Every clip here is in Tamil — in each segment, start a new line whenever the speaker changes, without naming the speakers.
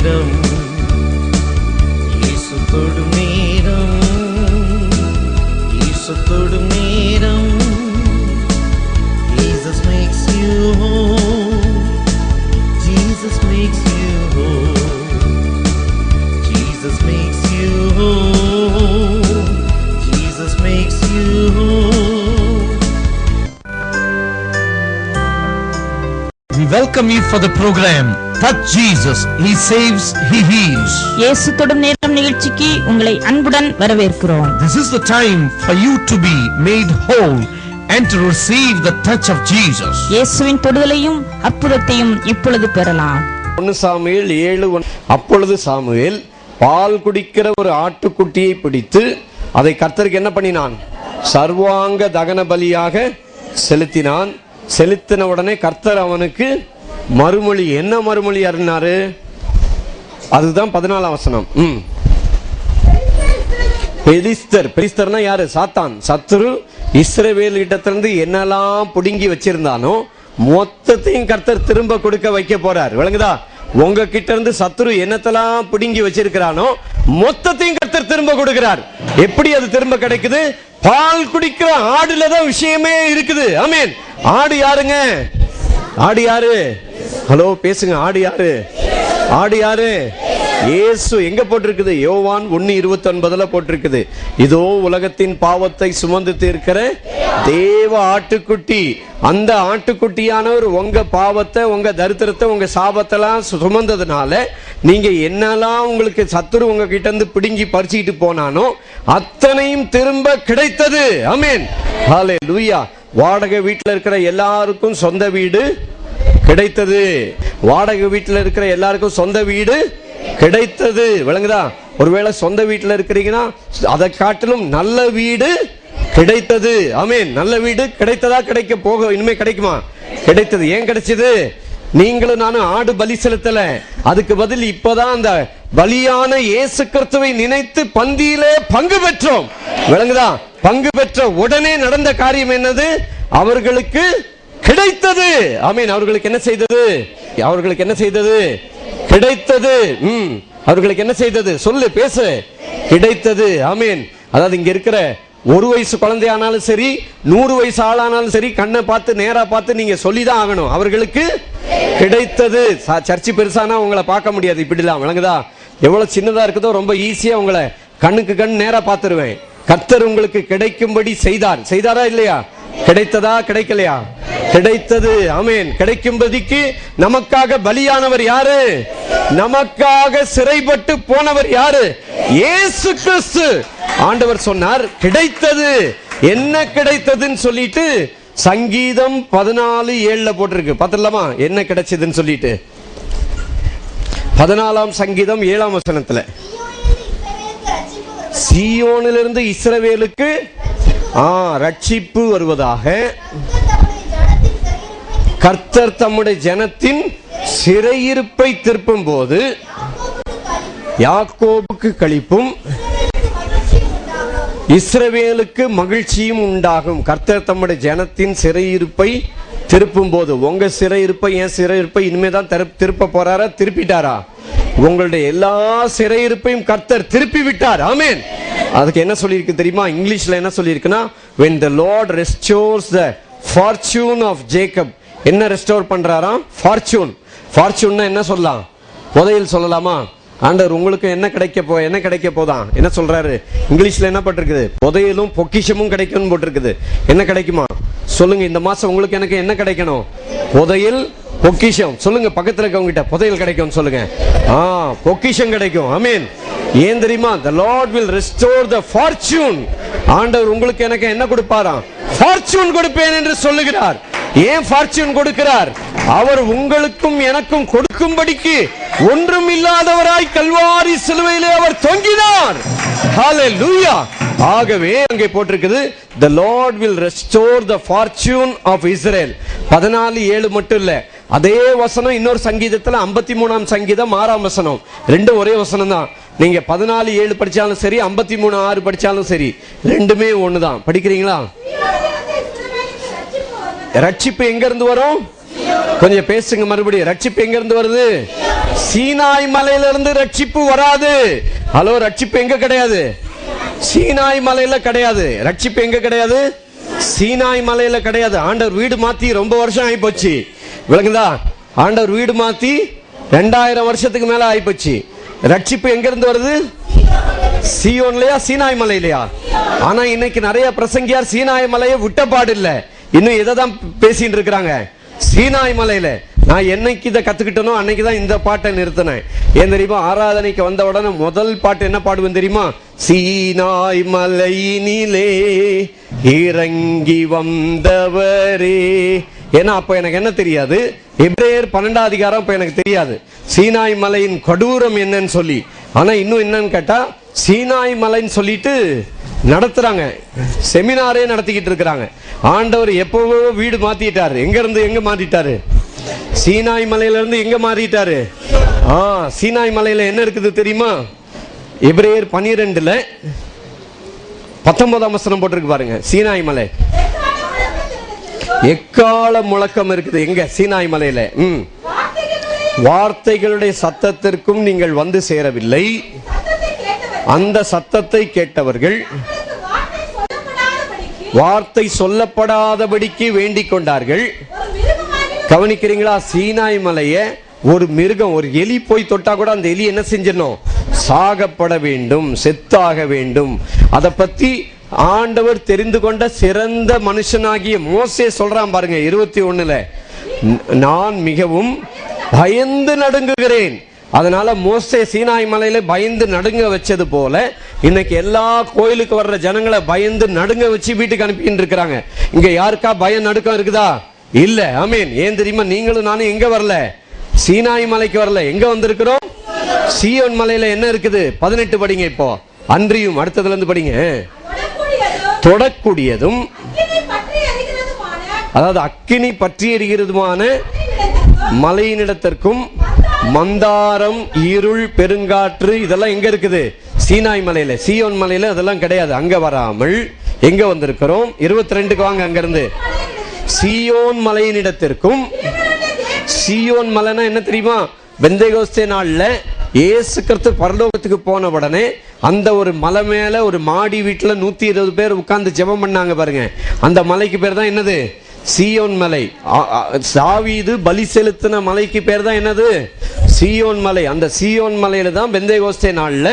நேரம், இயேசு தொடும் நேரம், இயேசு தொடும் நேரம். Jesus makes you whole, Jesus makes you whole, Jesus makes you whole, Jesus makes you whole.
We welcome you for the program Touch Jesus, He saves, He heals.
இயேசு தொடும் நேரம் நிகழ்ச்சிக்கு உங்களை அன்புடன் வரவேற்கிறோம்.
This is the time for you to be made whole and to receive the touch of Jesus.
இயேசுவின் தொடுதலையும் அற்புதத்தையும் இப்பொழுது பெறலாம்.
1 சாமுவேல் 7:1. அப்பொழுது சாமுவேல் பால் குடிக்கிற ஒரு ஆட்டுக்குட்டியை பிடித்து அதை கர்த்தருக்கு என்ன பண்ணினான்? சர்வாங்க தகன பலியாக செலுத்தினான். செலுத்தின உடனே கர்த்தர் அவனுக்கு மறுமொழி, என்ன மறுமொழி அருளினாரு? அதுதான் 14ஆம் வசனம். பெலிஸ்தர்னா யாரு? சாத்தான். சத்துரு இஸ்ரவேல் இடத்திலிருந்து என்னெல்லாம் புடுங்கி வச்சிருந்தானோ மொத்தத்தையும் கர்த்தர் திரும்ப கொடுக்க வைக்க போறார். விளங்குதா? உங்க கிட்ட இருந்து சத்துரு என்னத்தெல்லாம் புடுங்கி வச்சிருக்கிறானோ மொத்தத்தையும் கர்த்தர் திரும்ப கொடுக்கிறார். எப்படி அது திரும்ப கிடைக்குது? பால் குடிக்கிற ஆடுலதான் விஷயமே இருக்குது. ஆமென். ஆடு யாருங்க? ஆடு யாரு? ஹலோ பேசுங்க. ஆடு யாரு? ஆடு யாரு? இயேசு. எங்க போட்டிருக்குது? யோவான் 1:29 போட்டிருக்குது. இதோ உலகத்தின் பாவத்தை சுமந்து தீர்க்கிற தேவ ஆட்டுக்குட்டி. அந்த ஆட்டுக்குட்டியானவர் உங்க பாவத்தை, உங்க தரித்திரத்தை, உங்க சாபத்தெல்லாம் சுமந்ததுனால நீங்க என்னெல்லாம் உங்களுக்கு சத்துரு உங்க கிட்ட இருந்து பிடுங்கி பறிச்சுக்கிட்டு போனானோ அத்தனையும் திரும்ப கிடைத்தது. ஆமென். ஹல்லேலூயா. வாடகை வீட்டில் இருக்கிற எல்லாருக்கும் சொந்த வீடு கிடைத்தது. வாடகை வீட்டில் இருக்கிற எல்லாருக்கும் சொந்த வீடு கிடைத்தது. விளங்குதா? ஒருவேளை சொந்த வீட்டில் இருக்கிறீங்கன்னா அதை காட்டிலும் நல்ல வீடு கிடைத்தது. ஆமென். நல்ல வீடு கிடைத்ததா? கிடைக்க போக இனிமே கிடைக்குமா? கிடைத்தது. ஏன் கிடைச்சது? நீங்களும் நானும் ஆடு பலி செலுத்தல. அதுக்கு பதில் இப்பதான் அந்த பலியான இயேசு கிறிஸ்துவை நினைத்து பந்தியிலே பங்கு பெற்றோம். விளங்குதா? பங்கு பெற்ற உடனே நடந்த காரியம் என்னது? அவர்களுக்கு கிடைத்தது. ஆமென். அவர்களுக்கு என்ன செய்தது? அவர்களுக்கு என்ன செய்தது? கிடைத்தது. அவர்களுக்கு என்ன செய்தது? சொல்லு, பேசு. கிடைத்தது. ஆமென். அதாவது இங்க இருக்கிற 1 வயசு குழந்தையானாலும் சரி, 100 வயசு ஆளானாலும் சரி, கண்ணை பார்த்து நேரா பார்த்து நீங்க சொல்லிதான் ஆகணும், அவர்களுக்கு கிடைத்தது. சர்ச்சை பெருசானா உங்களை பார்க்க முடியாது இப்படிலாம். விளங்குதா? எவ்வளவு சின்னதா இருக்குதோ ரொம்ப ஈஸியா உங்களை கண்ணுக்கு கண் நேரா பார்த்துருவேன். கர்த்தர் உங்களுக்கு கிடைக்கும்படி செய்தார். செய்தாரா இல்லையா? கிடைத்ததா? கிடைக்கலையா? கிடைத்தது. ஆமென். கிடைக்கும்படிக்கு நமக்காக பலியானவர் யாரு? நமக்காக சிறைப்பட்டு போனவர் யாரு? இயேசு கிறிஸ்து. ஆண்டவர் சொன்னார் கிடைத்தது. என்ன கிடைத்ததுன்னு சொல்லிட்டு சங்கீதம் 14:7 போட்டிருக்கு. பார்த்துடலாமா என்ன கிடைச்சதுன்னு சொல்லிட்டு? 14ஆம் சங்கீதம் 7ஆம் வசனத்துல, சீயோனிலிருந்து இஸ்ரவேலுக்கு ரட்சிப்பு வருவதாக கர்த்தர் தம்முடைய ஜனத்தின் சிறையிருப்பை திருப்பும் போது யாக்கோபுக்கு களிப்பும் இஸ்ரவேலுக்கு மகிழ்ச்சியும் உண்டாகும். கர்த்தர் தம்முடைய ஜனத்தின் சிறையிருப்பை திருப்பும் போது, உங்க சிறையிருப்பை, என் சிறையிருப்பை இனிமேதான் திருப்ப போறாரா? திருப்பிட்டாரா? உங்களுடைய எல்லா சிறையிருப்பையும் கர்த்தர் திருப்பி விட்டார். ஆமென். அதுக்கு என்ன சொல்லியிருக்கு தெரியுமா? இங்கிலீஷ்ல என்ன சொல்லியிருக்குன்னா, when the Lord restores the fortune of Jacob. என்ன ரெஸ்டோர் பண்றாராம்? ஃபார்ச்சூன். ஃபார்ச்சூன்னா என்ன சொல்லலாம்? புதையல் சொல்லலாமா? ஆண்டவர் உங்களுக்கு என்ன கிடைக்க போதான்? என்ன சொல்றாரு? இங்கிலீஷ்ல என்ன போட்டிருக்குது? புதையலும் பொக்கிஷமும் கிடைக்கும் போட்டிருக்குது. என்ன கிடைக்குமா? சொல்லுங்க. இந்த மாசம் உங்களுக்கு எனக்கு என்ன கிடைக்கணும்? புதையல், பொக்கிஷம். சொல்லுங்க பக்கத்துல இருக்கவங்க கிட்ட, புதையல் கிடைக்கும் சொல்லுங்க. பொக்கிஷம் கிடைக்கும். ஆமென். ஏன் தெரியுமா? the Lord will restore the fortune. ஆண்டவர் உங்களுக்கு எனக்கு என்ன கொடுப்பாராம்? ஃபார்ச்சூன் கொடுப்பேன் என்று சொல்லுகிறார். ஏன் ஃபார்ச்சூன் கொடுக்கிறார்? அவர் உங்களுக்கும் எனக்கும் கொடுக்கும்படிக்கு ஒன்றும் இல்லாதவராய் கல்வாரி சிலுவையிலே அவர் தொங்கினார். ஹல்லேலூயா. ஆகவே அங்கே போட்டிருக்குது, the Lord will restore the fortune of Israel. 14:7 மட்டும் இல்ல, அதே வசனம் இன்னொரு சங்கீதத்துல 53ஆம் சங்கீதம் 6ஆம் வசனம், ரெண்டும் ஒரே வசனம் தான். நீங்க 14:7 படிச்சாலும் சரி, 53:6 படிச்சாலும் சரி, ரெண்டுமே ஒண்ணுதான். படிக்கிறீங்களா? ரட்சிப்பு எங்க இருந்து வரும்? கொஞ்சம் பேசுங்க மறுபடியும். ரட்சிப்பு எங்க இருந்து வருது? சீனாய் மலையிலிருந்து ரட்சிப்பு வராது. ஹலோ, ரட்சிப்பு எங்க கிடையாது? சீனாய் மலையில கிடையாது. ரட்சிப்பு எங்க கிடையாது? சீனாய் மலையில கிடையாது. ஆண்டவர் வீடு மாத்தி ரொம்ப வருஷம் ஆகி போச்சு. விளங்குதா? ஆண்டவர் வீடு மாத்தி 2000 வருஷத்துக்கு மேல ஆகி போச்சு. ரட்சிப்பு எங்க இருந்து வருது? சீயோன்லயா, சீனாய் மலையிலயா? ஆனா இன்னைக்கு நிறைய பிரசங்கியார் சீனாய் மலையை விட்டப்பாடு இல்ல, இன்னும் இதை தான் பேசிட்டு இருக்கிறாங்க. சீனாய் மலையில நான் என்னைக்கு இதை கத்துக்கிட்டனோ அன்னைக்குதான் இந்த பாட்டை நிறுத்தினேன். ஏன் தெரியுமா? ஆராதனைக்கு வந்த உடனே முதல் பாட்டு என்ன பாடுவேன் தெரியுமா? சீனாய் மலையினிலே இறங்கி வந்தவரே. ஏன்னா அப்ப எனக்கு என்ன தெரியாது? எபிரேயர் 12ஆம் அதிகாரம் அப்ப எனக்கு தெரியாது சீனாய் மலையின் கொடூரம் என்னன்னு சொல்லி. ஆனா இன்னும் என்னன்னு கேட்டா, சீனாய் மலைன்னு சொல்லிட்டு நடத்துறாங்க, செமினாரே நடத்திக்கிட்டு இருக்கிறாங்க. ஆண்டவர் எப்பவோ வீடு மாத்திட்டாரு. எங்க இருந்து எங்க மாத்திட்டாரு? சீனாய் மலையில இருந்து எங்க மாறிட்டாரு? சீனாய் மலையில என்ன இருக்குது தெரியுமா? எபிரேயர் 12ல 19ஆம் வசனம் போட்டிருக்கு பாருங்க. சீனாய் மலை எக்கால முழக்கம் இருக்குது. எங்க? சீனாய் மலையில. வார்த்தைகளுடைய சத்தத்திற்கும் நீங்கள் வந்து சேரவில்லை. அந்த சத்தத்தை கேட்டவர்கள் வார்த்தை சொல்லப்படாதபடிக்கு வேண்டிக் கொண்டார்கள். கவனிக்கிறீங்களா? சீனாய் மலைய ஒரு மிருகம், ஒரு எலி போய் தொட்டா கூட அந்த எலி என்ன செஞ்சிடணும்? சாகப்பட வேண்டும், செத்தாக வேண்டும். அதை பத்தி ஆண்டவர் தெரிந்து கொண்ட சிறந்த மனுஷனாகிய மோசே சொல்றான் பாருங்க 21ல, நான் மிகவும் பயந்து நடுங்குகிறேன். அதனால மோசே சீனாய் மலையில பயந்து நடுங்க வச்சது போல இன்னைக்கு எல்லா கோயிலுக்கு வர்ற ஜனங்களை பயந்து நடுங்க வச்சு வீட்டுக்கு அனுப்பிட்டு இருக்கிறாங்க. இங்க யாருக்கா பயம் நடுக்கம் இருக்குதா? இல்ல. ஆமீன். ஏன் தெரியுமா? நீங்களும் நானும் எங்க வரல? சீனாய் மலைக்கு வரல. எங்க வந்திருக்கிறோம்? சீயோன் மலையில என்ன இருக்குது? 18 படிங்க. இப்போ அன்றியும் அடுத்ததுல இருந்து படிங்க. தொடக்கூடியதும், அதாவது அக்கினி பற்றி எரிகிறதுமான மலையினிடத்திற்கும், மந்தாரம், இருள், பெருங்காற்று, இதெல்லாம் எங்க இருக்குது? சீனாய் மலையில. சீயோன் மலையில அதெல்லாம் கிடையாது. அங்க வராமல் எங்க வந்திருக்கிறோம்? 22க்கு வாங்க. அங்க இருந்து சீயோன் மலையினிடத்திற்கும். சீயோன் மலைனா என்ன தெரியுமா? பெந்தேகோஸ்தே நாள்ல இயேசு கிறிஸ்து பரலோகத்துக்கு போன உடனே அந்த ஒரு மலை மேல ஒரு மாடி வீட்டுல 120 பேர் உட்கார்ந்து ஜெபம் பண்ணாங்க பாருங்க. அந்த மலைக்கு பேர் தான் என்னது? சீயோன் மலை. தாவீது பலி செலுத்தின மலைக்கு பேர் தான் என்னது? சீயோன் மலை. அந்த சீயோன் மலையில தான் பெந்தேகோஸ்தே நாள்ல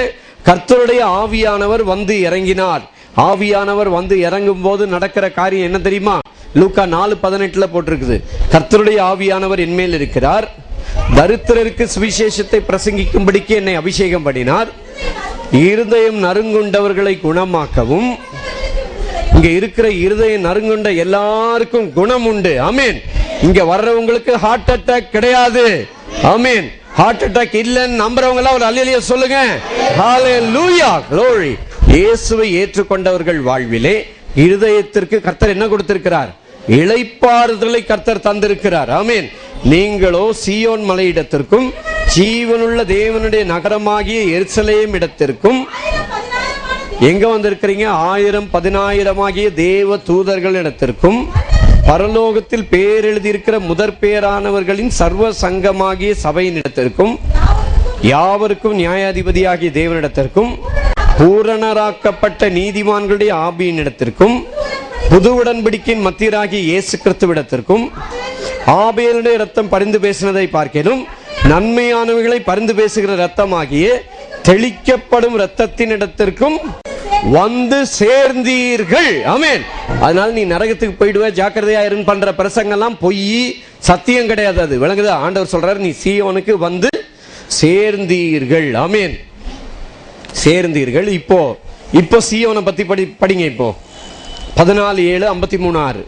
கர்த்தருடைய ஆவியானவர் வந்து இறங்கினார். ஆவியானவர் வந்து இறங்கும் போது நடக்கிற காரியம் என்ன தெரியுமா? லூக்கா 4:18 போட்டிருக்குது. கர்த்தருடைய ஆவியானவர் என்மேல் இருக்கிறார், தரித்திரருக்கு சுவிசேஷத்தை பிரசங்கிக்கும்படிக்கு என்னை அபிஷேகம் பண்ணினார், இருதயம் நறுங்குண்டவர்களை குணமாக்கவும். இங்க இருக்கிற இருதயம் நறுங்குண்ட எல்லாருக்கும் குணம் உண்டு. ஆமீன். இங்க வர்றவங்களுக்கு ஹார்ட் அட்டாக் கிடையாது. ஆமீன். ஹார்ட் அட்டாக் இல்லன்னு நம்புறவங்க எல்லாம் ஒரு அல்லேலூயா சொல்லுங்க. ஹalleluya, glory. இயேசுவை ஏற்றுக்கொண்டவர்கள் வாழ்விலே இருதயத்திற்கு கர்த்தர் என்ன கொடுத்திருக்கிறார்? இளைப்பாறுதலை கர்த்தர் தந்திருக்கிறார். ஆமீன். நீங்களோ சீயோன் மலையிடத்திற்கும் ஜீவனுள்ள தேவனுடைய நகரமாகிய எருசலேம் இடத்திற்கும் எங்க வந்திருக்கிறீங்க? 1000-10,000 தேவ தூதர்கள் இடத்திற்கும், பரலோகத்தில் பேர் எழுதியிருக்கிற முதற் பேரானவர்களின் சர்வ சங்கமாகிய சபையின் இடத்திற்கும், யாவருக்கும் நியாயாதிபதியாகிய தேவனிடத்திற்கும், பூரணராக்கப்பட்ட நீதிமான்களுடைய ஆவியின் இடத்திற்கும், புது உடன்படிக்கையின் மத்தியராகிய இயேசு கிறிஸ்துவிடத்திற்கும், ஆபேலுடைய ரத்தம் பரிந்து பேசினதை பார்க்கலும் நன்மையானவைகளை பரிந்து பேசுகிற ரத்தமாகிய தெளிக்கப்படும் ரத்தத்தின் இடத்திற்கும் வந்து சேர்ந்தீர்கள். ஆமென். அதனால நீ நரகத்துக்கு போயிடுவ, ஜாக்கிரதையா இருந்து பண்ற பிரசங்கெல்லாம் பொய், சத்தியம் கிடையாது. அது விளங்குதா? ஆண்டவர் சொல்றாரு, நீ சீயோனுக்கு வந்து சேர்ந்தீர்கள். ஆமென். சேர்ந்தீர்கள். இப்போ சீயோனை பத்தி படிங்க. இப்போ 14:7-53.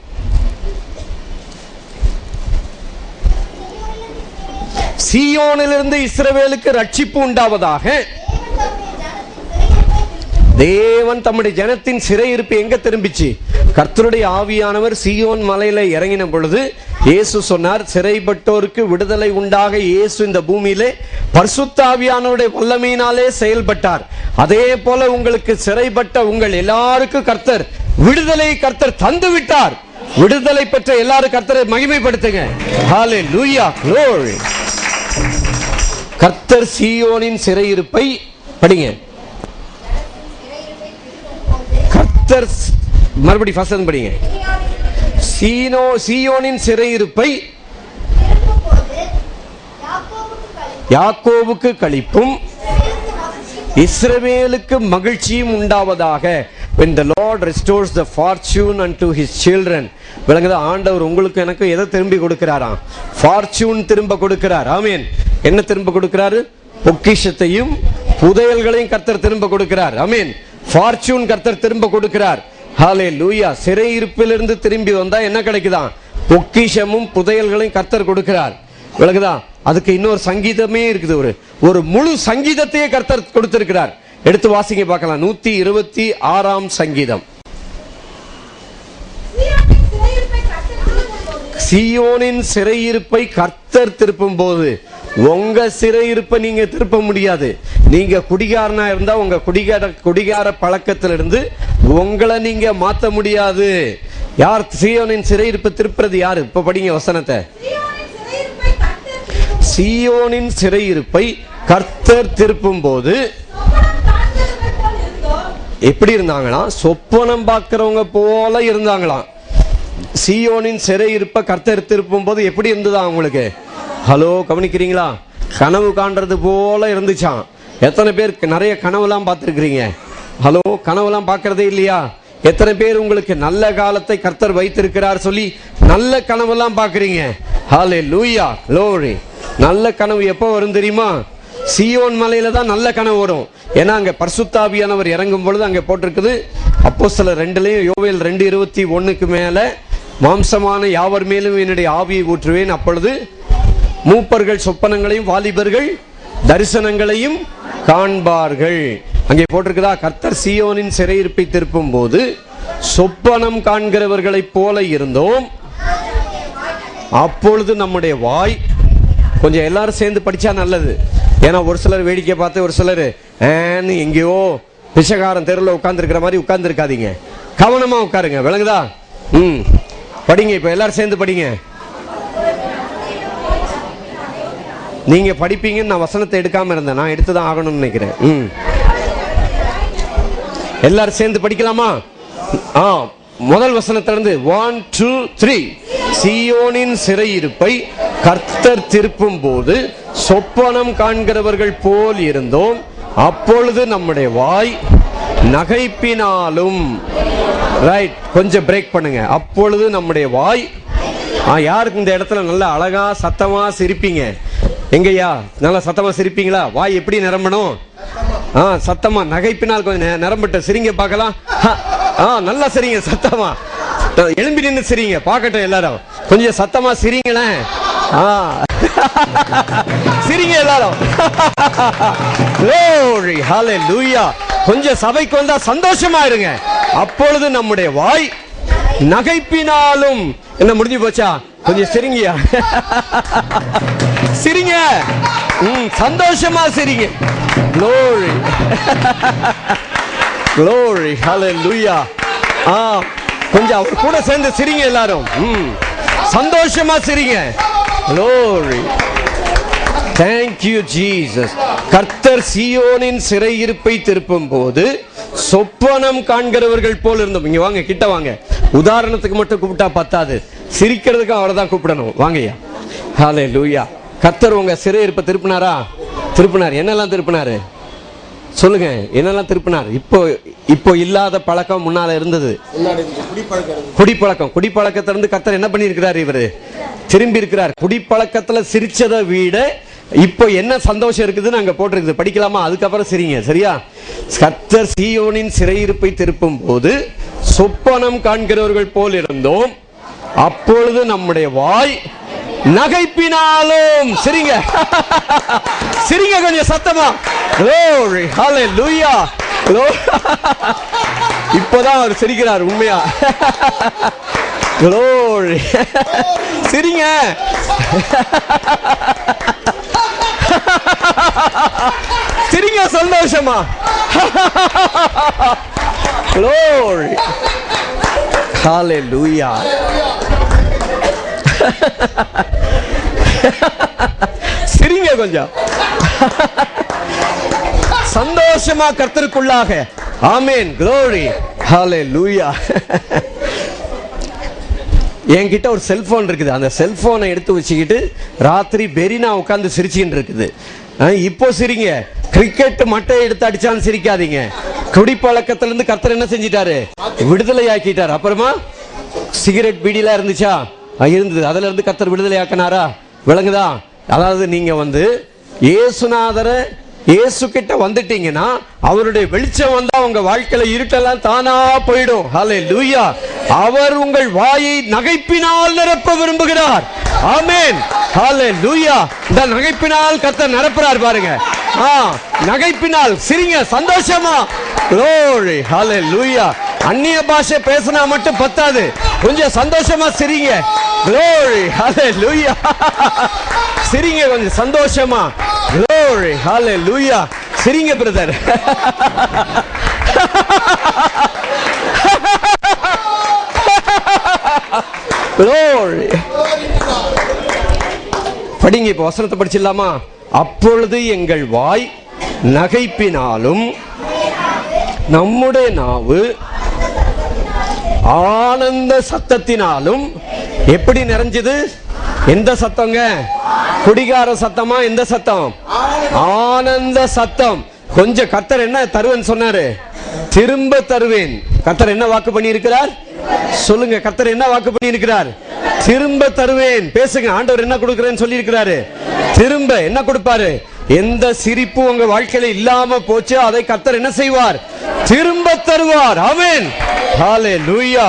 சீயோனிலிருந்து இஸ்ரவேலுக்கு ரட்சிப்பு உண்டாவதாக. தேவன் தம்முடைய ஜனத்தின் சிறையிருப்பு எங்க திரும்பிச்சு? கர்த்தருடைய ஆவியானவர் சீயோன் மலையில இறங்கின பொழுது இயேசு சொன்னார், சிறைப்பட்டோருக்கு விடுதலை உண்டாக இயேசு இந்த பூமியிலே பரிசுத்த ஆவியானவருடைய வல்லமையினாலே செயல்பட்டார். அதே போல உங்களுக்கு சிறைப்பட்ட உங்கள் எல்லாருக்கும் கர்த்தர் விடுதலை கர்த்தர் தந்து விட்டார். விடுதலை பெற்ற எல்லாரும் கர்த்தரை மகிமைப்படுத்துங்க. ஹalleluya, glory. கர்த்தர் சீயோனின் சிறையிருப்பை படிங்க. கர்த்தர் மறுபடி ஃபர்ஸ்ட் படிங்க. சீயோனின் சிறையிருப்பை யாக்கோபுக்கு களிப்பும் இஸ்ரவேலுக்கு மகிழ்ச்சியும் உண்டாவதாக. When the Lord restores the fortune unto his children. விளங்குதா? ஆண்டவர் உங்களுக்கு எனக்கு எதை திரும்பி கொடுக்கிறாராம்? ஃபார்ச்சூன் திரும்ப கொடுக்கிறார். ஆமென். என்ன திரும்ப கொடுக்கிறாரு? பொக்கிஷத்தையும் புதையல்களையும் கர்த்தர் திரும்ப கொடுக்கிறார். ஆமென். ஃபார்ச்சூன் கர்த்தர் திரும்ப கொடுக்கிறார். ஹல்லேலூயா. சிறையிருப்பிலிருந்து திரும்பி வந்தா என்ன கிடைக்குதாம்? பொக்கிஷமும் புதையல்களையும் கர்த்தர் கொடுக்கிறார். விளங்குதா? அதுக்கு இன்னொரு சங்கீதமே இருக்குது. ஒரு முழு சங்கீதத்தையே கர்த்தர் கொடுத்திருக்கிறார். எடுத்து வாசிங்க பார்க்கலாம். 126ஆம் சங்கீதம். சீயோனின் சிறையிருப்பை கர்த்தர் திருப்பும் போது உங்க சிறையிருப்பை நீங்க திருப்ப முடியாது. நீங்க குடிகாரனா இருந்தா உங்க குடிகார பழக்கத்திலிருந்து உங்களை நீங்க மாத்த முடியாது. யார் சீயோனின் சிறையிருப்பை திருப்புறது? யாரு? இப்ப படிங்க வசனத்தை. சீயோனின் சிறையிருப்பை கர்த்தர் திருப்பும் போது எப்படி இருந்தாங்களாம்? சொப்பனம் பார்க்கிறவங்க போல இருந்தாங்களாம். சீயோனின் சிறையிருப்பை கர்த்தர் திருப்பும் போது எப்படி இருந்ததா உங்களுக்கு? ஹலோ, கவனிக்கிறீங்களா? கனவு காண்றது போல இருந்துச்சான். எத்தனை பேர் நிறைய கனவுலாம் பார்த்துருக்கிறீங்க? ஹலோ, கனவுலாம் பார்க்கறதே இல்லையா? எத்தனை பேர் உங்களுக்கு நல்ல காலத்தை கர்த்தர் வைத்திருக்கிறார் சொல்லி நல்ல கனவுலாம் பார்க்குறீங்க? ஹல்லேலூயா, க்ளோரி. நல்ல கனவு எப்போ வரும் தெரியுமா? சீயோன் மலையில தான் நல்ல கனவு வரும். ஏன்னா அங்க பரிசுத்தாவியானவர் இறங்கும் பொழுது அங்க போட்டிருக்குது. அப்போஸ்தலர் 2லயும் யோவேல் 2:21 மேல மாம்சமான யாவர் மேலும் என்னுடைய ஆவியை ஊற்றுவேன், அப்பொழுது மூப்பர்கள் சொப்பனங்களையும் வாலிபர்கள் தரிசனங்களையும் காண்பார்கள். அங்கே போட்டிருக்குதா? கர்த்தர் சீயோனின் சிறையிருப்பை திருப்பும் போது சொப்பனம் காண்கிறவர்களை போல இருந்தோம், அப்பொழுது நம்முடைய வாய். கொஞ்சம் எல்லாரும் சேர்ந்து படிச்சா நல்லது. ஏன்னா ஒரு சிலர் வேடிக்கை பார்த்து ஒரு சிலர் எங்கேயோ பிச்சைக்காரன் தெருவில் உட்கார்ந்துருக்கிற மாதிரி உட்கார்ந்து இருக்காதீங்க. கவனமா உட்காருங்க. விளங்குதா? படிங்க. இப்ப எல்லாரும் சேர்ந்து படிங்க. நீங்க படிப்பீங்கன்னு நான் வசனத்தை எடுக்காம இருந்தேன். நான் எடுத்துதான் ஆகணும்னு நினைக்கிறேன். எல்லாரும் சேர்ந்து படிக்கலாமா? முதல் வசனத்திலிருந்து 1 2 3. சீயோனின் சிறையிருப்பை கர்த்தர் திருப்பும் போது சொப்பனம் காண்கிறவர்கள் போல் இருந்தோம், அப்பொழுது நம்முடைய வாய் நகைப்பினாலும். ரைட், கொஞ்சம் பிரேக் பண்ணுங்க. அப்பொழுது நம்முடைய வாய். யாருக்கு இந்த இடத்துல நல்ல அழகா சத்தமா சிரிப்பீங்க? எங்கய்யா நல்லா சத்தமா சிரிப்பீங்களா? வாய் எப்படி நிரம்பணும்? சத்தமா. நகைப்பினால் கொஞ்சம் நிரம்பிட்ட சிரிங்க பார்க்கலாம். நல்லா சிரிங்க சத்தமா. எழும்பி நின்று சிரிங்க பார்க்கட்டும் எல்லாரும். கொஞ்சம் சத்தமா சிரிங்களேன். சிரிங்க எல்லாரும். Glory, hallelujah. கொஞ்சம் சபைக்கு வந்தா சந்தோஷமா இருங்க. அப்பொழுது நம்முடைய வாய் நகைப்பினாலும். என்ன முடிஞ்சு போச்சா? கொஞ்சம் சிரிங்கயா. சிரிங்க. சந்தோஷமா சிரிங்க. Glory. Glory, hallelujah. கொஞ்சம் அவர் கூட சேர்ந்து சிரிங்க எல்லாரும். சந்தோஷமா சிரிங்க. Glory. Thank you Jesus. கர்த்தர் சீயோனின் சிறையிருப்பை திருப்பும் போது சொப்பனம் காண்கிறவர்கள் போல் இருந்தோம். இங்க வாங்க, கிட்ட வாங்க. உதாரணத்துக்கு மட்டும் கூப்பிட்டா பத்தாது, சிரிக்கிறதுக்கு அவரை தான் கூப்பிடணும். வாங்கய்யா. ஹல்லேலூயா. கர்த்தர் உங்க சிறையிருப்பை திருப்பினாரா? திருப்பினார். என்னெல்லாம் திருப்பினாரு சொல்லுங்க. என்னெல்லாம் திருப்பினார்? இப்போ இல்லாத பழக்கம் முன்னால இருந்தது. குடிப்பழக்கத்திலிருந்து கர்த்தர் என்ன பண்ணி இருக்கிறார்? இவரு திரும்பி இருக்கிறார். குடிப்பழக்கத்துல சிரிச்சதை விட இப்போ என்ன சந்தோஷம் இருக்குதுன்னு அங்க போட்டிருக்குது. படிக்கலாமா? அதுக்கப்புறம் சிரிங்க. சரியா? கர்த்தர் சீயோனின் சிறையிருப்பை திருப்பும் போது சொப்பனம் காண்கிறவர்கள் போல் இருந்தோம், அப்பொழுது நம்முடைய வாய் நகைப்பினாலும். சிரிங்க. சிரிங்க கொஞ்சம் சத்தமா. Glory, hallelujah. இப்போதான் அவர் சிரிக்கிறார் உண்மையா. Glory. சிரிங்க. சிரிங்க சந்தோஷமா. Glory. Hallelujah. சிரிங்க கொஞ்சம். சந்தோஷமா கர்த்தருக்குள்ளாக. ஆமென். glory. hallelujah. என்கிட்ட ஒரு செல்போன் இருக்குது. அந்த செல்போனை எடுத்து வச்சுக்கிட்டு ராத்திரி பெரினா உட்காந்து சிரிச்சுக்கிட்டு இருக்குது. இப்போ சிரிங்க. கிரிக்கெட் மட்டை எடுத்து அடிச்சாலும் சிரிக்காதீங்க. குடிப்பழக்கத்திலிருந்து கர்த்தர் என்ன செஞ்சிட்டாரு? விடுதலை ஆக்கிட்டார். அப்புறமா சிகரெட் பீடிலாம் இருந்துச்சா? இருந்தது. அதுல இருந்து கர்த்தர் விடுதலை ஆக்கினாரா? விளங்குதா? அதாவது நீங்க இயேசுநாதரை இயேசு கிட்ட வந்துட்டீங்கன்னா அவருடைய வெளிச்சம் வந்தா உங்க வாழ்க்கையில இருட்டெல்லாம் தானா போயிடும். ஹல்லேலூயா. அவர் உங்கள் வாயை நகைப்பினால் நிரப்ப விரும்புகிறார். ஆமென். ஹல்லேலூயா. இந்த நகைப்பினால் கர்த்தர் நிரப்புறார் பாருங்க. நகைப்பினால் சிரிங்க சந்தோஷமா. glory. hallelujah. அந்நிய பாஷை பேசினா மட்டும் பத்தாது, கொஞ்சம் சந்தோஷமா சிரிங்க. glory. hallelujah. சிரிங்க கொஞ்சம் சந்தோஷமா. glory. hallelujah. சிரிங்க பிரதர். glory. படிங்க, இப்ப வசனத்தை படிச்சிடலாமா? அப்பொழுது எங்கள் வாய் நகைப்பினாலும் நம்முடைய நாவு ஆனந்த சத்தத்தினாலும் எப்படி நிறைஞ்சது? எந்த சத்தங்க? குடிகார சத்தமா? எந்த சத்தம்? ஆனந்த சத்தம். கொஞ்சம் கர்த்தர் என்ன தருவேன் சொன்னாரு? திரும்ப தருவேன். கர்த்தர் என்ன வாக்கு பண்ணி இருக்கிறார்? சொல்லுங்க. கர்த்தர் என்ன வாக்கு பண்ணி இருக்கிறார்? திரும்ப தருவேன். பேசுங்க. ஆண்டவர் என்ன கொடுக்கிறேன்னு சொல்லி இருக்கிறாரு? திரும்ப என்ன கொடுப்பாரு? எந்த சிரிப்பு உங்க வாழ்க்கையில இல்லாம போச்சு அதை கர்த்தர் என்ன செய்வார்? திரும்ப தருவார். ஆமென். ஹல்லேலூயா.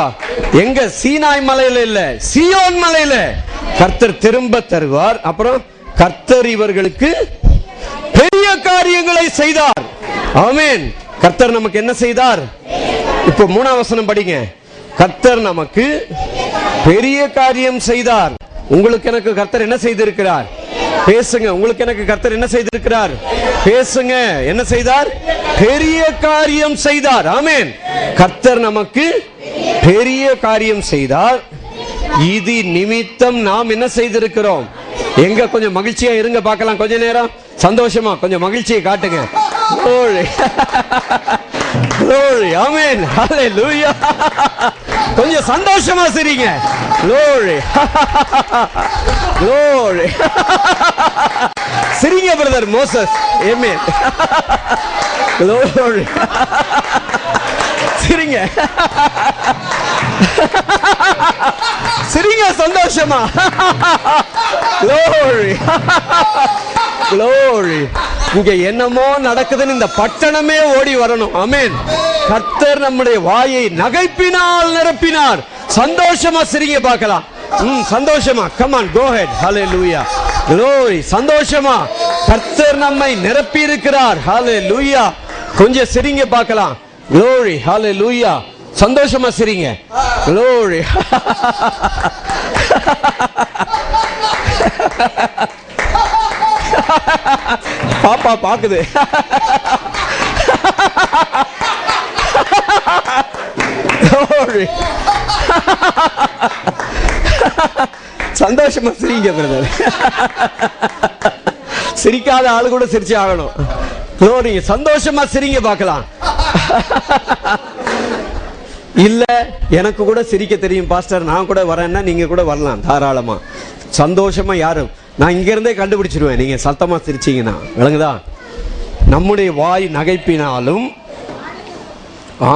எங்க? சீனாய் மலையில இல்ல, சீயோன் மலையில கர்த்தர் திரும்ப தருவார். அப்புறம் கர்த்தர் இவர்களுக்கு பெரிய காரியங்களை செய்தார். ஆமென். கர்த்தர் நமக்கு என்ன செய்தார்? இப்போ 3ஆம் வசனம் படிங்க. கர்த்தர் நமக்கு பெரிய காரியம் செய்தார். உங்களுக்கு எனக்கு கர்த்தர் என்ன செய்திருக்கிறார்? பேசுங்க. உங்களுக்கு எனக்கு கர்த்தர் என்ன செய்திருக்கிறார்? பேசுங்க. என்ன செய்தார்? பெரிய காரியம் செய்தார். ஆமென். கர்த்தர் நமக்கு பெரிய காரியம் செய்தார். இது நிமித்தம் நாம் என்ன செய்திருக்கிறோம்? எங்க? கொஞ்சம் மகிழ்ச்சியா இருங்க பார்க்கலாம். கொஞ்ச நேரம் சந்தோஷமா கொஞ்சம் மகிழ்ச்சியை காட்டுங்க. glory. glory. ஆமென். hallelujah. கொஞ்சம் சந்தோஷமா சிரிங்க. glory. glory. சிரிங்க பிரதர் மோசஸ். ஆமென். glory. சிரிங்க. சிரிங்க சந்தோஷமா. glory. glory. இங்க என்னமோ நடக்குதுன்னு இந்த பட்டணமே ஓடி வரணும். ஆமென். கர்த்தர் நம்முடைய வாயை நகைப்பினால் நிரப்பினார். சந்தோஷமா சிரிங்க பார்க்கலாம். சந்தோஷமா. come on, go ahead. hallelujah. glory. சந்தோஷமா கர்த்தர் நம்மை நிரப்பி இருக்கிறார். hallelujah. கொஞ்சம் சிரிங்க பார்க்கலாம். glory. hallelujah. சந்தோஷமா சிரிங்க. glory. பாப்பா பாக்குது. glory. சந்தோஷமா சிரிங்க பிரதர். சிரிக்காத ஆளு கூட சிரிச்சு ஆகணும். glory. சந்தோஷமா சிரிங்க பார்க்கலாம். இல்ல எனக்கு கூட சிரிக்க தெரியும் பாஸ்டர், நான் கூட வரேன்னா நீங்க கூட வரலாம் தாராளமா. சந்தோஷமா யாரும் நான் இங்க இருந்தே கண்டுபிடிச்சிருவேன் நீங்க சத்தமா சிரிச்சீங்கன்னா. விளங்குதா? நம்முடைய வாய் நகைப்பினாலும்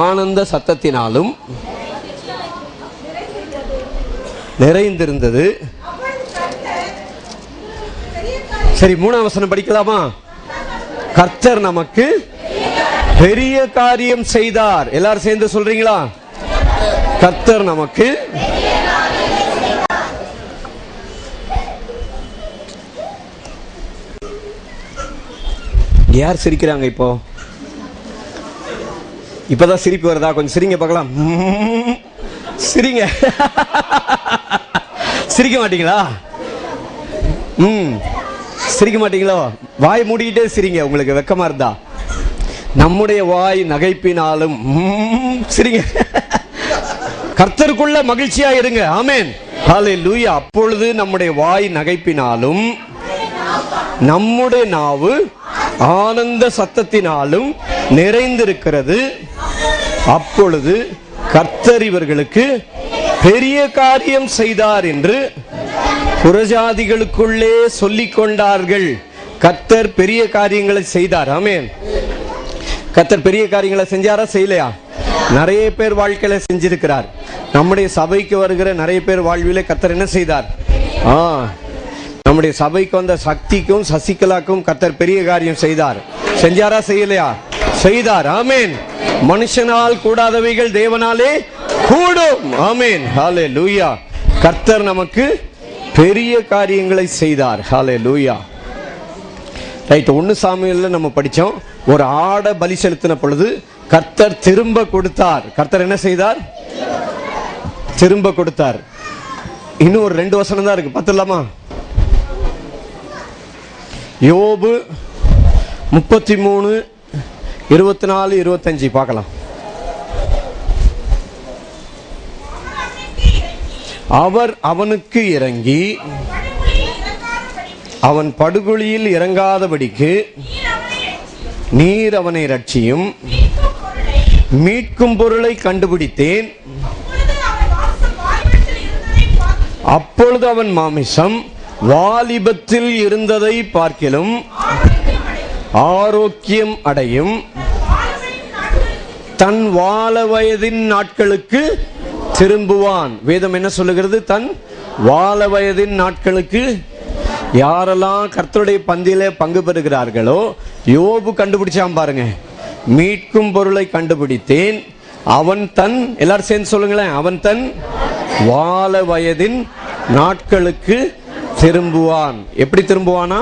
ஆனந்த சத்தத்தினாலும் நிறைந்திருந்தது. சரி, 3ஆம் வசனம் படிக்கலாமா? கர்த்தர் நமக்கு பெரிய காரியம் செய்தார். எல்லாரும் சேர்ந்து சொல்றீங்களா? கர்த்தர் நமக்கு யார் சிரிக்கிறாங்க? இப்போ இப்பதான் சிரிப்பு வருதா? கொஞ்சம் சிரிங்க பார்க்கலாம். சிரிங்க. சிரிக்க மாட்டீங்களா? சிரிக்க மாட்டீங்களோ? வாய் மூடிக்கிட்டே சிரிங்க உங்களுக்கு வெக்கமா இருந்தா. நம்முடைய வாய் நகைப்பினாலும் சிரிங்க. கர்த்தருக்குள்ள மகிழ்ச்சியா இருங்க. ஆமென். ஹல்லேலூயா. அப்பொழுது நம்முடைய வாய் நகைப்பினாலும் நம்முடைய நாவு ஆனந்த சத்தத்தினாலும் நிறைந்திருக்கிறது. அப்பொழுது கர்த்தர் இவர்களுக்கு பெரிய காரியம் செய்தார் என்று புறஜாதிகளுக்குள்ளே சொல்லிக் கொண்டார்கள். கர்த்தர் பெரிய காரியங்களை செய்தார். ஆமென். கர்த்தர் பெரிய காரியங்களை செஞ்சாரா செய்யலையா? நிறைய பேர் வாழ்க்கையில செஞ்சிருக்கிறார். நம்முடைய சபைக்கு வருகிற நிறைய பேர் வாழ்வில கர்த்தர் என்ன செய்தார்? நம்முடைய சபைக்கு வந்த சக்திக்கும் சசிகலாக்கும் கர்த்தர் பெரிய காரியம் செய்தார். செஞ்சாரா செய்யலையா? செய்தார். ஆமென். மனுஷனால் கூடாதவைகள் தேவனாலே கூடும். ஆமென். ஹல்லேலூயா. கர்த்தர் நமக்கு பெரிய காரியங்களை செய்தார். ஹல்லேலூயா. ரைட். 1 சாமுவேல்ல நம்ம படிச்சோம். ஒரு ஆடை பலி செலுத்தின பொழுது கர்த்தர் திரும்ப கொடுத்தார். கர்த்தர் என்ன செய்தார்? திரும்ப கொடுத்தார். இன்னும் ஒரு 2 வசனம் தான் இருக்கு, பார்த்துடலாமா? யோபு 33 24 25 பார்க்கலாம். அவர் அவனுக்கு இறங்கி அவன் படுகுழியில் இறங்காதபடிக்கு நீர் அவனை ரட்சியும். மீட்கும் பொருளை கண்டுபிடித்தேன். அப்பொழுது அவன் மாமிசம் வாலிபத்தில் இருந்ததை பார்க்கிலும் ஆரோக்கியம் அடையும். தன் வால வயதின் நாட்களுக்கு திரும்புவான். வேதம் என்ன சொல்லுகிறது? தன் வால வயதின் நாட்களுக்கு. யாரெல்லாம் கர்த்தருடைய பந்தியிலே பங்கு பெறுகிறார்களோ, யோபு கண்டுபிடிச்சான் பாருங்க. மீட்கும் பொருளை கண்டுபிடித்தேன். அவன் தன், எல்லாரும் சேர்ந்து சொல்லுங்களேன், அவன் தன் வால வயதின் நாட்களுக்கு திரும்புவான். எப்படி திரும்புவானா?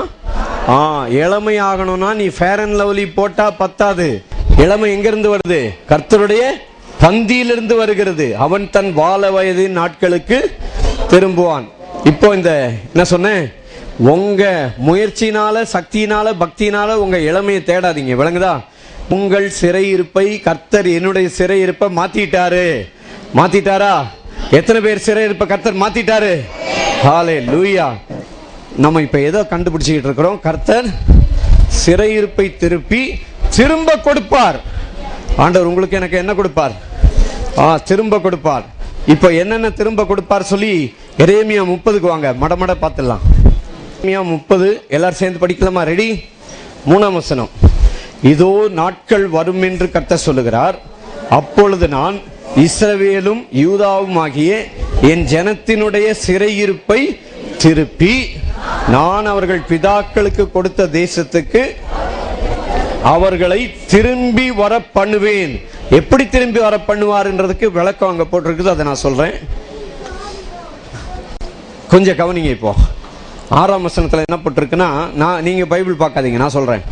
இளமை ஆகணும்னா நீ ஃபேர் அண்ட் லவ்லி போட்டா பத்தாது. இளமை எங்கிருந்து வருது? கர்த்தருடைய பந்தியிலிருந்து வருகிறது. அவன் தன் வால வயதின் நாட்களுக்கு திரும்புவான். இப்போ இந்த என்ன சொன்னேன்? உங்க முயற்சினால, சக்தியினால, பக்தியினால உங்க இளமையை தேடாதீங்க. விளங்குதா? உங்கள் சிறையிருப்பை கர்த்தர் என்னுடைய சிறையிருப்பை மாத்திட்டாரு. மாத்திட்டாரா? எத்தனை பேர் சிறையிருப்பை கர்த்தர் மாத்திட்டாரு? ஹல்லேலூயா. நம்ம இப்ப ஏதோ கண்டுபிடிச்சிட்டு இருக்கிறோம். கர்த்தர் சிறையிருப்பை திரும்ப கொடுப்பார். ஆண்டவர் உங்களுக்கு எனக்கு என்ன கொடுப்பார்? திரும்ப கொடுப்பார். இப்ப என்னென்ன திரும்ப கொடுப்பார் சொல்லி எரேமியா 30க்கு வாங்க, மடமட பார்த்துடலாம். எரேமியா 30 எல்லாரும் சேர்ந்து படிக்கலாமா? ரெடி? 3ஆம் வசனம். இதோ நாட்கள் வரும் என்று கர்த்தர் சொல்லுகிறார். அப்பொழுது நான் இஸ்ரவேலும் யூதாவும் ஆகிய என் ஜனத்தினுடைய சிறையிருப்பை திருப்பி நான் அவர்கள் பிதாக்களுக்கு கொடுத்த தேசத்துக்கு அவர்களை திரும்பி வர பண்ணுவேன். எப்படி திரும்பி வர பண்ணுவார்ன்றதுக்கு விளக்கம் அங்க போட்டிருக்குது, அதை நான் சொல்றேன். கொஞ்சம் கவனிங்க. இப்போ 6ஆம் வசனத்துல என்ன போட்டிருக்குன்னா, நீங்க பைபிள் பார்க்காதீங்க, நான் சொல்றேன்.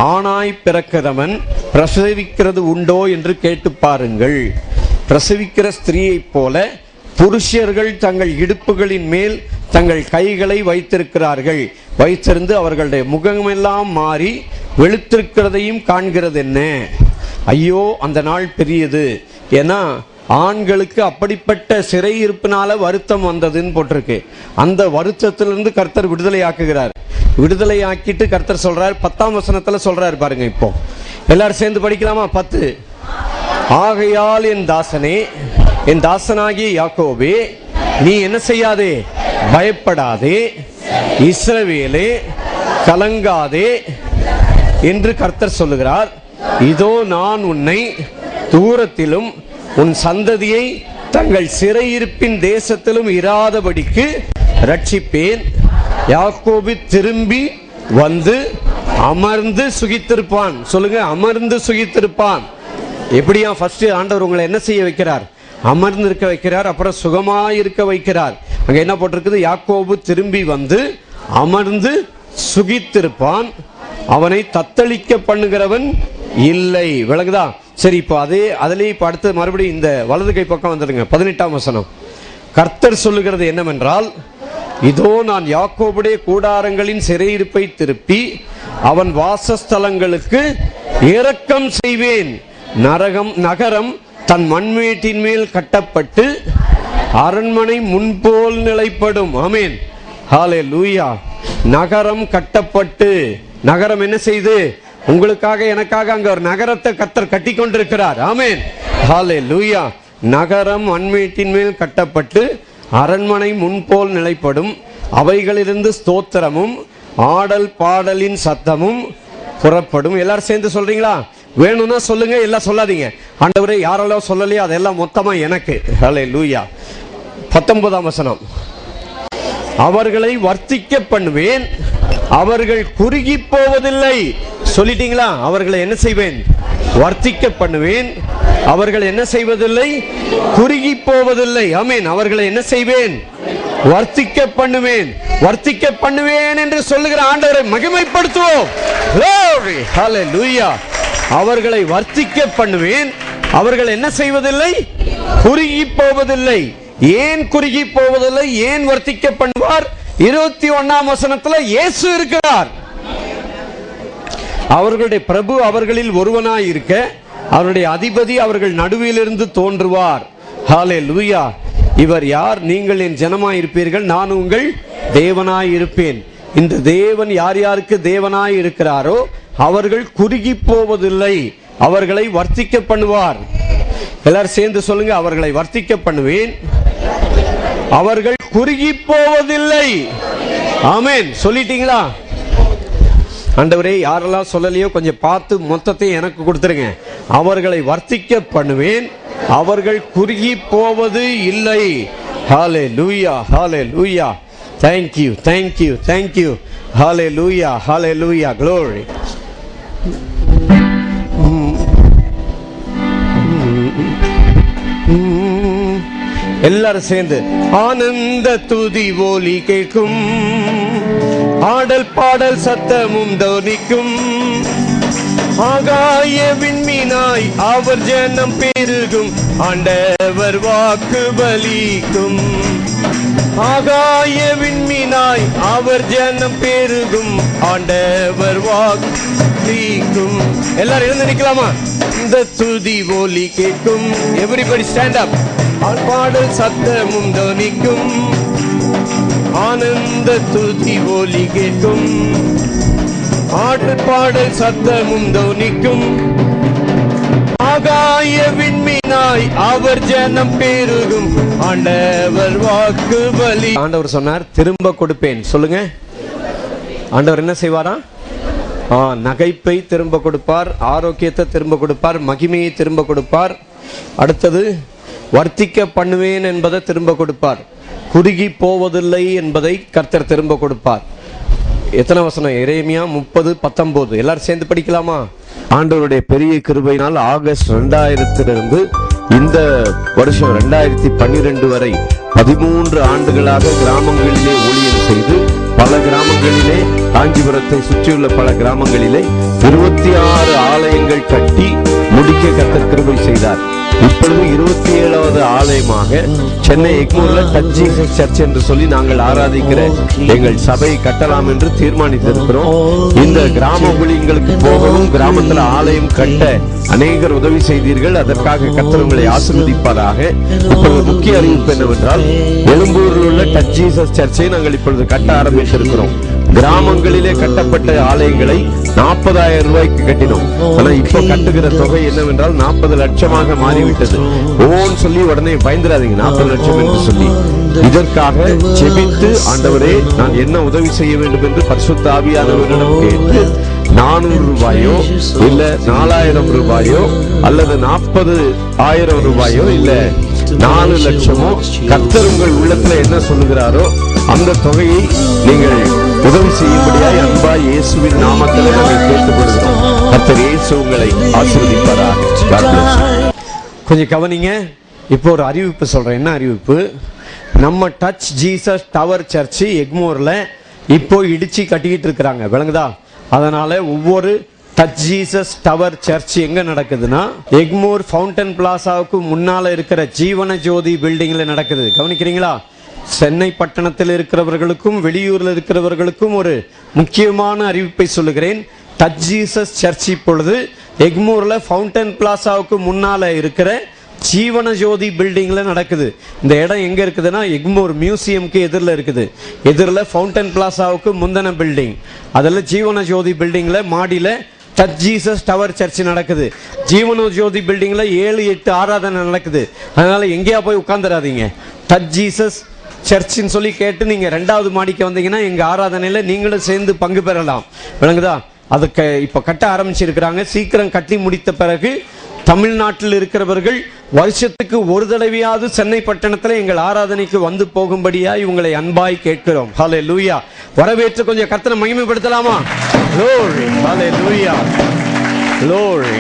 ஆணாய் பிறக்கிறவன் பிரசவிக்கிறது உண்டோ என்று கேட்டு பாருங்கள். பிரசவிக்கிற ஸ்திரீயைப் போல புருஷர்கள் தங்கள் இடுப்புகளின் மேல் தங்கள் கைகளை வைத்திருக்கிறார்கள். வைத்திருந்து அவர்களுடைய முகமெல்லாம் மாறி வெளுத்திருக்கிறதையும் காண்கிறது என்ன? ஐயோ, அந்த நாள் பெரியது. ஏன்னா ஆண்களுக்கு அப்படிப்பட்ட சிறையிருப்பினால வருத்தம் வந்ததுன்னு போட்டிருக்கு. அந்த வருத்தத்திலிருந்து கர்த்தர் விடுதலை ஆக்குகிறார். விடுதலை ஆக்கிட்டு கர்த்தர் சொல்றார். 10ஆம் வசனத்துல சொல்றாரு பாருங்க. இப்போ எல்லாரும் சேர்ந்து படிக்கலாமா? 10. ஆகையால் என் தாசனே, என் தாசனாகிய யாக்கோபே, நீ என்ன செய்யாதே? பயப்படாதே. இஸ்ரவேலே, கலங்காதே என்று கர்த்தர் சொல்லுகிறார். இதோ நான் உன்னை தூரத்திலும் உன் சந்ததியை தங்கள் சிறையிருப்பின் தேசத்திலும் இராதபடிக்கு ரட்சிப்பேன். யாக்கோபு திரும்பி வந்து அமர்ந்து சுகித்திருப்பான். சொல்லுங்க, அமர்ந்து சுகித்திருப்பான். எப்படியா? ஃபர்ஸ்ட் ஆண்டவர் உங்களை என்ன செய்ய வைக்கிறார்? அமர்ந்து இருக்க வைக்கிறார். அப்புறம் சுகமாய் இருக்க வைக்கிறார். அங்க என்ன போட்டிருக்குது? யாக்கோபு திரும்பி வந்து அமர்ந்து சுகித்திருப்பான். அவனை தத்தளிக்க பண்ணுகிறவன் இல்லை. விளங்குதா? சரி, இப்போ அதுலேயே இப்போ அடுத்து மறுபடியும் இந்த வலது கை பக்கம் வந்துடுங்க. 18ஆம் வசனம். கர்த்தர் சொல்லுகிறது என்னவென்றால், இதோ நான் யாக்கோபுடைய கூடாரங்களின் சிறையிருப்பை திருப்பி அவன் வாசஸ்தலங்களுக்கு இரக்கம் செய்வேன். நகரம் தன் மண்மேட்டின் மேல் கட்டப்பட்டு அரண்மனை முன்போல் நிலைப்படும். ஆமென். ஹல்லேலூயா. நகரம் கட்டப்பட்டு, நகரம் என்ன செய்து? உங்களுக்காக எனக்காக அங்க ஒரு நகரத்தை கர்த்தர் கட்டி கொண்டிருக்கிறார். ஆமென், ஹல்லேலூயா. நகரம் அன்மீட்டின் மேல் கட்டப்பட்டு அரண்மனை முன்போல் நிலைப்படும். அவைகளிலிருந்து ஸ்தோத்திரமும் ஆடல் பாடலின் சத்தமும் புறப்படும். எல்லாரும் சேர்ந்து சொல்றீங்களா? வேணும்னா சொல்லுங்க, எல்லாம் சொல்லாதீங்க. ஆண்டவரே, யாரெல்லாம் சொல்லலையோ அதெல்லாம் மொத்தமா எனக்கு. ஹல்லேலூயா. 19ஆம் வசனம். அவர்களை வர்த்திக்க பண்ணுவேன், அவர்கள் குறுகி போவதில்லை. சொல்லிட்டீங்களா? அவர்களை என்ன செய்வேன்? வர்த்திக்க பண்ணுவேன், அவர்கள் என்ன செய்வதில்லை? குறுகி போவதில்லை. ஆமென். அவர்களை என்ன செய்வேன்? வர்த்திக்க பண்ணுவேன். வர்த்திக்க பண்ணுவேன் என்று சொல்லுகிற ஆண்டவரை மகிமைப்படுத்துவோம். Glory, hallelujah. அவர்களை வர்த்திக்க பண்ணுவேன், அவர்கள் என்ன செய்வதில்லை? குறுகி போவதில்லை. ஏன் குறுகி போவதில்லை? ஏன் வர்த்திக்க பண்ணுவார்? 21ஆம் வசனத்தில் இயேசு இருக்கிறார். அவர்களுடைய பிரபு அவர்களில் ஒருவனாய் இருக்க, அவருடைய அதிபதி அவர்கள் நடுவிலிருந்து தோன்றுவார். ஹல்லேலூயா. இவர் யார்? நீங்கள் என் ஜனமாய் இருப்பீர்கள், நான் உங்கள் தேவனாய் இருப்பேன். இந்த தேவன் யார் யாருக்கு தேவனாய் இருக்கிறாரோ அவர்கள் குறுகி போவதில்லை, அவர்களை வர்த்திக்க பண்ணுவார். எல்லாரும் சேர்ந்து சொல்லுங்க, அவர்களை வர்த்திக்க பண்ணுவேன், அவர்கள் குறுகி போவதில்லை. ஆமென். சொல்லிட்டீங்களா? ஆண்டவரே, யாரெல்லாம் சொல்லலையோ கொஞ்சம் பார்த்து மொத்தத்தை எனக்கு கொடுத்துருங்க. அவர்களை வர்த்திக்க பண்ணுவேன், அவர்கள் குறுகி போவது இல்லை. ஹல்லேலூயா, ஹல்லேலூயா. Thank you, thank you, thank you. Hallelujah, hallelujah, glory. எல்லாரும் சேர்ந்து ஆனந்த துதி ஒலி கேட்கும், ஆடல் பாடல் சத்தமும் தோனிக்கும். ஆகாய விண்மீனாய் அவர் ஜனம் பெருகும், ஆண்டவர் வாக்கு பலிக்கும். ஆகாய விண்மீனாய் அவர் ஜனம் பெருகும், ஆண்டவர் வாக்கு பலிக்கும். எல்லாரும் எழுந்து நிக்கலாமா? இந்த துதி ஒலி கேட்கும். Everybody stand up. பாடல் சத்தமும் தோனிக்கும், ஆனந்த துதி ஒலி கேட்கும், ஆடல் பாடல் சத்தமும் தோனிக்கும். ஆகாய விண்மீனாய் அவர் ஜனம் பெருகும், ஆண்டவர் வாக்கு பலி. ஆண்டவர் சொன்னார், திரும்ப கொடுப்பேன். சொல்லுங்க, ஆண்டவர் என்ன செய்வாரா? நகைப்பை திரும்ப கொடுப்பார், ஆரோக்கியத்தை திரும்ப கொடுப்பார், மகிமையை திரும்ப கொடுப்பார். அடுத்தது வர்த்திக்க பண்ணுவேன் என்பதை திரும்ப கொடுப்பார், குறுகி போவதில்லை என்பதை கர்த்தர் திரும்ப கொடுப்பார். எத்தனை வசனம்? எரேமியா 30:19. எல்லாரும் சேர்ந்து படிக்கலாமா? ஆண்டவருடைய பெரிய கிருபையினால் ஆகஸ்ட் 2000 இந்த வருஷம் 2012 வரை 13 ஆண்டுகளாக கிராமங்களிலே ஊழியம் செய்து பல கிராமங்களிலே, காஞ்சிபுரத்தை சுற்றியுள்ள பல கிராமங்களிலே 26 ஆலயங்கள் கட்டி முடிக்க கர்த்தர் கிருபை செய்தார். இப்பொழுது 27வது ஆலயமாக சென்னை எக்மூர்ல டச் ஜீசஸ் சர்ச் என்று சொல்லி நாங்கள் ஆராதிக்கிற எங்கள் சபையை கட்டலாம் என்று தீர்மானித்திருக்கிறோம். இந்த கிராம ஊழியங்களுக்கு போகவும் கிராமத்தில் ஆலயம் கட்ட அநேகர் உதவி செய்தீர்கள். அதற்காக கர்த்தர் உங்களை ஆசீர்வதிப்பாராக. இப்பொழுது முக்கிய அறிவிப்பு என்னவென்றால், எழும்பூரில் உள்ள டச் ஜீசஸ் சர்ச்சை நாங்கள் இப்பொழுது கட்ட ஆரம்பித்திருக்கிறோம். கிராமங்களிலே கட்டப்பட்ட ஆலயங்களை 40,000 ரூபாய்க்கு கட்டினோம். ஆனா இப்ப கட்டுகிற தொகை என்னவென்றால் 40 லட்சமாக மாறிவிட்டது. ஓன்னு சொல்லி உடனே பயந்துடாதீங்க, 40 லட்சம் என்று சொல்லி. இதற்காக ஜெபித்து, ஆண்டவரே நான் என்ன உதவி செய்ய வேண்டும் என்று பரிசுத்த ஆவியானவரிடம் கேட்டு 400 ரூபாயோ இல்ல 4000 ரூபாயோ அல்லது 40,000 ரூபாயோ இல்ல 4 லட்சமோ, கர்த்தர் உங்கள் உள்ளத்துல என்ன சொல்லுகிறாரோ அந்த தொகையை நீங்கள் உதவி செய்யும்படியாய் அன்பாய் இயேசுவின் நாமத்திலே நாங்கள் கேட்டுக்கொள்கிறோம். கர்த்தர் இயேசு உங்களை ஆசீர்வதிப்பாராக. கொஞ்சம் கவனிங்க. இப்போ ஒரு அறிவிப்பு சொல்றேன். என்ன அறிவிப்பு? நம்ம டச் ஜீசஸ் டவர் சர்ச் எக்மோர்ல இப்போ இடிச்சு கட்டிக்கிட்டு இருக்கிறாங்க, விளங்குதா? அதனால ஒவ்வொரு டச் ஜீசஸ் டவர் சர்ச் எங்க நடக்குதுன்னா, எக்மோர் ஃபவுண்டன் பிளாசாவுக்கு முன்னால இருக்கிற ஜீவன ஜோதி பில்டிங்ல நடக்குது. கவனிக்கிறீங்களா? சென்னை பட்டணத்தில் இருக்கிறவர்களுக்கும் வெளியூரில் இருக்கிறவர்களுக்கும் ஒரு முக்கியமான அறிவிப்பை சொல்லுகிறேன். டச் ஜீசஸ் சர்ச் இப்பொழுது எக்மூர்ல ஃபவுண்டன் பிளாசாவுக்கு முன்னால இருக்கிற ஜீவன ஜோதி பில்டிங்ல நடக்குது. இந்த இடம் எங்க இருக்குதுன்னா எக்மோர் மியூசியம்க்கு எதிரில் இருக்குது. எதிரில் ஃபவுண்டன் பிளாசாவுக்கு முந்தின பில்டிங். அதில் ஜீவன ஜோதி பில்டிங்ல மாடியில் டச் ஜீசஸ் டவர் சர்ச் நடக்குது. ஜீவன ஜோதி பில்டிங்ல 7-8 ஆராதனை நடக்குது. அதனால எங்கேயா போய் உட்காந்துடாதீங்க. டச் ஜீசஸ் சர்ச்சின்னு சொல்லி கேட்டு நீங்க 2வது மாடிக்கு வந்தீங்கன்னா எங்க ஆராதனையில நீங்களும் சேர்ந்து பங்கு பெறலாம். விளங்குதா? அதுக்கு இப்ப கட்ட ஆரம்பிச்சிருக்கிறாங்க. சீக்கிரம் கட்டி முடித்த பிறகு தமிழ்நாட்டில் இருக்கிறவர்கள் வருஷத்துக்கு ஒரு தடவையாவது சென்னை பட்டணத்தில் எங்கள் ஆராதனைக்கு வந்து போகும்படியா இவங்களை அன்பாய் கேட்கிறோம். ஹல்லேலூயா. வரவேற்று கொஞ்சம் கர்த்தரை மகிமைப்படுத்தலாமா? Glory. Hallelujah. Glory.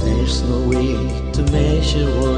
There's no way to measure what